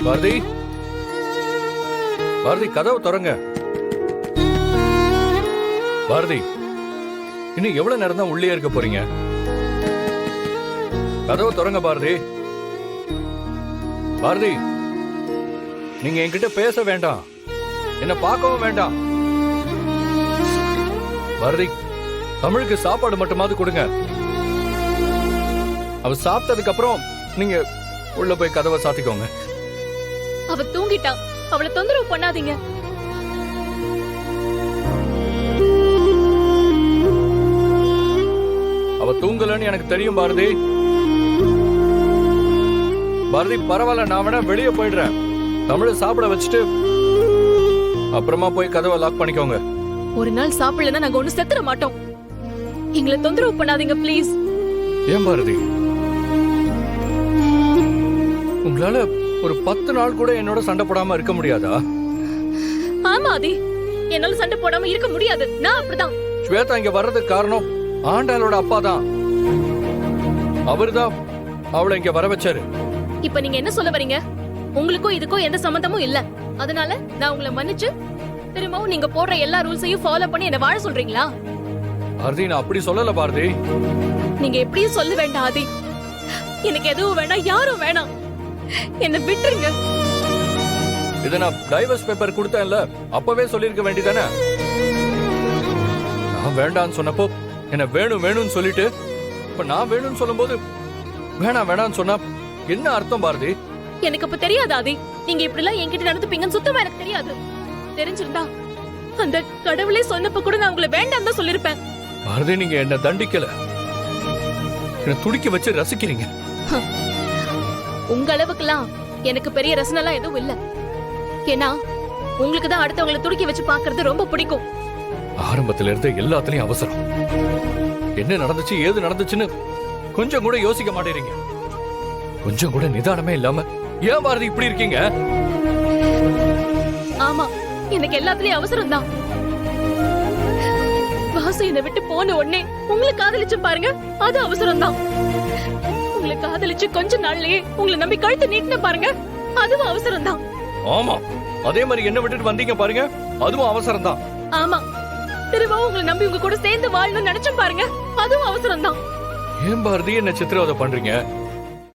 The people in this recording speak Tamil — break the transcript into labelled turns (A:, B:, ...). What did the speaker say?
A: பாரதி, பாரதி கதவு திறங்க. பாரதி, இன்னும் எவ்வளவு நேரம் தான் உள்ளே இருக்க போறீங்க? கதவு திறங்க பாரதி. பாரதி, நீங்க என்கிட்ட பேச வேண்டாம், என்ன பார்க்கவும் வேண்டாம். பாரதி, தமிழுக்கு சாப்பாடு மட்டுமாவது கொடுங்க. அவ சாப்பிட்டதுக்கு அப்புறம் நீங்க உள்ள போய் கதவை சாத்திக்கோங்க.
B: அவ தூங்கிட்டா, அவளை தொந்தரவு பண்ணாதீங்க.
A: அவ தூங்கலன்னு எனக்கு தெரியும் பாரதி. பாரதி பரவாயில்ல, நான் வேணா வெளியே போயிடுறேன். தமிழை சாப்பிட வச்சுட்டு அப்புறமா போய் கதவை லாக் பண்ணிக்கோங்க.
B: ஒரு நாள் சாப்பிடலன்னா நாங்க ஒண்ணு செத்துற மாட்டோம். எங்களை தொந்தரவு பண்ணாதீங்க ப்ளீஸ்.
A: ஏன் பாரதி, உங்களால ஒரு 10 நாள் கூட என்னோட சண்டை போடாம இருக்க முடியாதா?
B: ஆமா ஆதி, என்னால சண்டை போடாம இருக்க முடியாது. நான் அப்படிதான்.
A: ஸ்வேதா இங்க வர்றதுக்கு காரணம் ஆண்டாளோட அப்பா தான். அவர்தான் அவளை இங்க வர வச்சாரு.
B: இப்ப நீங்க என்ன சொல்ல வரீங்க? உங்களுக்கும் இதுக்கும் எந்த சம்பந்தமும் இல்ல. அதனால நான் உங்களை மன்னிச்சு திரும்பவும் நீங்க போடுற எல்லா ரூல்ஸையும் ஃபாலோ பண்ணி என்ன வாழ சொல்றீங்களா?
A: பாரதி, நான் அப்படி சொல்லல பாரதி.
B: நீங்க எப்படியும் சொல்ல வேண்டாம் ஆதி. எனக்கு எதுவும் வேணாம், யாரும் வேணாம். என்ன விட்டுருங்க.
A: இத நான் டைவர்ஸ் பேப்பர் கொடுத்தேன்ல, அப்பவே சொல்லிருக்க வேண்டியதானே? நான் வேண்டான்னு சொன்னப்போ என்ன வேணும் வேணும்னு சொல்லிட்டு, இப்ப நான் வேணும்னு சொல்லும் போது வேணாம் வேணாம்னு சொன்னா என்ன அர்த்தம் பாரதி?
B: எனக்கு அப்ப தெரியாது ஆதி, நீங்க இப்படி எல்லாம் என்கிட்ட நடந்துப்பீங்கன்னு சுத்தமா எனக்கு தெரியாது. தெரிஞ்சிருந்தா அந்த கடவுளே சொன்னப்ப கூட நான் உங்களை வேண்டாம் தான் சொல்லிருப்பேன்.
A: பாரதி, நீங்க என்ன தண்டிக்கல, என்ன துடிக்க வச்சு ரசிக்கிறீங்க.
B: உங்க அளவுக்குலாம் எனக்கு பெரிய ரசனெல்லாம் எதுவும் இல்ல. ஏன்னா உங்களுக்கு தான் அடுத்தவங்களை துடிக்க வச்சு பாக்குறது ரொம்ப பிடிக்கும்.
A: ஆரம்பத்துல இருந்து எல்லாத்துலயும் அவசரம். என்ன நடந்துச்சு ஏது நடந்துச்சுன்னு கொஞ்சம் கூட யோசிக்க மாட்டேறீங்க. கொஞ்சம் கூட நிதானமே இல்லாம ஏன் பாரதி இப்படி இருக்கீங்க?
B: ஆமா, எனக்கு எல்லாத்துலயும் அவசரம் தான். வாசு என்னை விட்டு போன உடனே உங்களை காதலிச்சு பாருங்க, அது அவசரம் தான். உங்களை காதலிச்சு கொஞ்ச நாள்லயே உங்களை நம்பி கழுத்து நீட்டின பாருங்க, அதுவும் அவசரம் தான்.
A: ஆமா, அதே மாதிரி என்ன விட்டுட்டு வந்தீங்க பாருங்க, அதுவும் அவசரம் தான்.
B: ஆமா, திரும்பவும் உங்களை நம்பி உங்க கூட சேர்ந்து வாழணும்னு நினைச்சு பாருங்க, அதுவும் அவசரம் தான்.
A: ஏன் பாரதி என்ன சித்திரவதை பண்றீங்க?